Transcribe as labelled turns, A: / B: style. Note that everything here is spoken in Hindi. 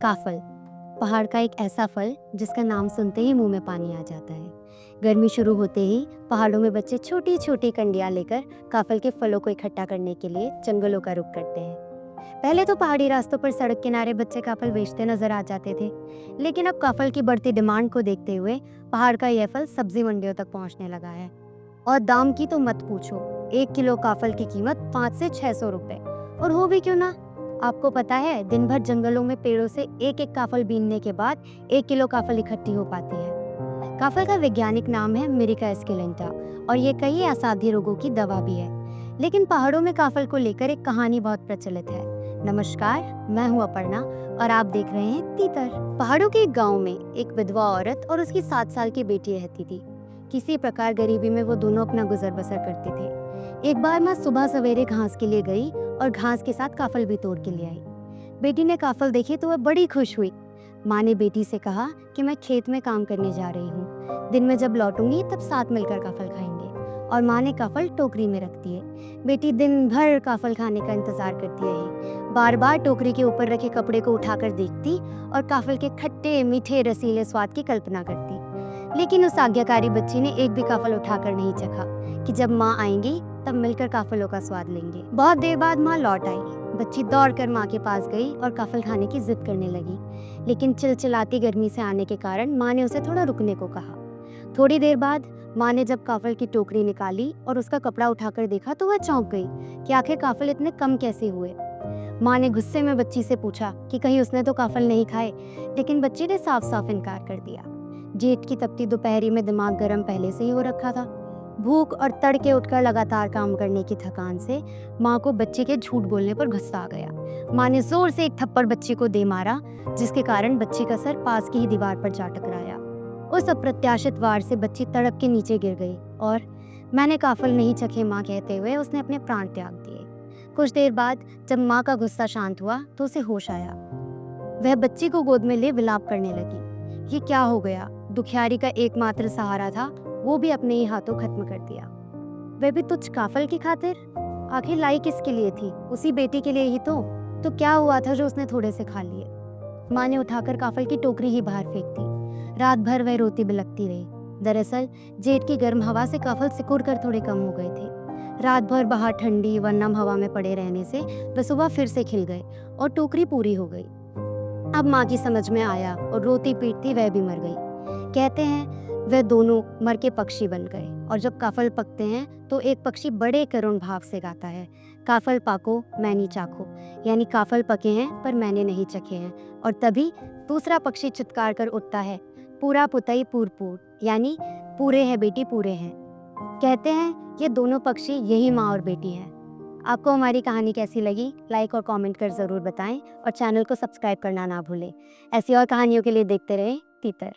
A: काफल पहाड़ का एक ऐसा फल जिसका नाम सुनते ही मुंह में पानी आ जाता है। गर्मी शुरू होते ही पहाड़ों में बच्चे छोटी छोटी कंडियां लेकर काफल के फलों को इकट्ठा करने के लिए जंगलों का रुख करते हैं। पहले तो पहाड़ी रास्तों पर सड़क किनारे बच्चे काफल बेचते नजर आ जाते थे, लेकिन अब काफल की बढ़ती डिमांड को देखते हुए पहाड़ का यह फल सब्जी मंडियों तक पहुंचने लगा है। और दाम की तो मत पूछो, 1 किलो काफल की कीमत 5 से 600 रुपए। और हो भी क्यों ना, आपको पता है दिन भर जंगलों में पेड़ों से एक एक काफल बीनने के बाद 1 किलो काफल इकट्ठी हो पाती है। काफल का वैज्ञानिक नाम है मिरिका एस्केलेंटा और ये कई असाध्य रोगों की दवा भी है। लेकिन पहाड़ों में काफल को लेकर एक कहानी बहुत प्रचलित है। नमस्कार, मैं हूँ अपर्णा और आप देख रहे हैं तीतर। पहाड़ों के एक गांव में एक विधवा औरत और उसकी 7 साल की बेटी रहती थी। किसी प्रकार गरीबी में वो दोनों अपना गुजर बसर करते थे। एक बार माँ सुबह सवेरे घास के लिए गई और घास के साथ काफल भी तोड़ के ले आई। बेटी ने काफल देखे तो वह बड़ी खुश हुई। माँ ने बेटी से कहा कि मैं खेत में काम करने जा रही हूँ, दिन में जब लौटूंगी तब साथ मिलकर काफल खाएंगे। और माँ ने काफल टोकरी में रख दिए। बेटी दिन भर काफल खाने का इंतजार करती रही, बार बार टोकरी के ऊपर रखे कपड़े को उठाकर देखती और काफल के खट्टे मीठे रसीले स्वाद की कल्पना करती। लेकिन उस आज्ञाकारी बच्ची ने एक भी काफल उठाकर नहीं चखा कि जब माँ आएंगी तब मिलकर काफलों का स्वाद लेंगे। बहुत देर बाद माँ लौट आई। बच्ची दौड़कर माँ के पास गई और काफल खाने की जिद करने लगी, लेकिन चिलचिलाती गर्मी से आने के कारण माँ ने उसे थोड़ा रुकने को कहा। थोड़ी देर बाद माँ ने जब काफल की टोकरी निकाली और उसका कपड़ा उठाकर देखा तो वह चौंक गई कि आखिर काफल इतने कम कैसे हुए। माँ ने गुस्से में बच्ची से पूछा कि कहीं उसने तो काफल नहीं खाए, लेकिन बच्ची ने साफ साफ इनकार कर दिया। जेठ की तपती दोपहरी में दिमाग गर्म पहले से ही हो रखा था। भूख और तड़के उठकर लगातार काम करने की थकान से माँ को बच्चे के झूठ बोलने पर गुस्सा आ गया। माँ ने जोर से एक थप्पड़ बच्चे को दे मारा, जिसके कारण बच्चे का सर पास की ही दीवार पर जा टकराया। उस अप्रत्याशित वार से बच्ची तड़प के नीचे गिर गई और मैंने काफल नहीं चखे माँ कहते हुए उसने अपने प्राण त्याग दिए। कुछ देर बाद जब माँ का गुस्सा शांत हुआ तो उसे होश आया। वह बच्ची को गोद में ले विलाप करने लगी। ये क्या हो गया? दुखियारी का एकमात्र सहारा था, वो भी अपने ही हाथों खत्म कर दिया। वह भी तुझ काफल की खातिर? आखिर लाई किसके लिए थी? उसी बेटी के लिए ही तो क्या हुआ था जो उसने थोड़े से खा लिए? माँ ने उठाकर काफल की टोकरी ही बाहर फेंक दी। रात भर वह रोती बिलखती रही। दरअसल जेठ की गर्म हवा से काफल सिकुड़ कर थोड़े कम हो गए थे। रात भर बाहर ठंडी व नम हवा में पड़े रहने से वह सुबह फिर से खिल गए और टोकरी पूरी हो गई। अब माँ की समझ में आया और रोती पीटती वह भी मर गई। कहते हैं वह दोनों मर के पक्षी बन गए और जब काफल पकते हैं तो एक पक्षी बड़े करुण भाव से गाता है, काफल पाको मैनी चाखो, यानी काफल पके हैं पर मैंने नहीं चखे हैं। और तभी दूसरा पक्षी चित्कार कर उठता है, पूरा पुतई पूर, यानी पूरे हैं बेटी पूरे हैं। कहते हैं ये दोनों पक्षी यही माँ और बेटी हैं। आपको हमारी कहानी कैसी लगी? लाइक और कमेंट कर ज़रूर बताएं और चैनल को सब्सक्राइब करना ना भूलें। ऐसी और कहानियों के लिए देखते रहें तीतर।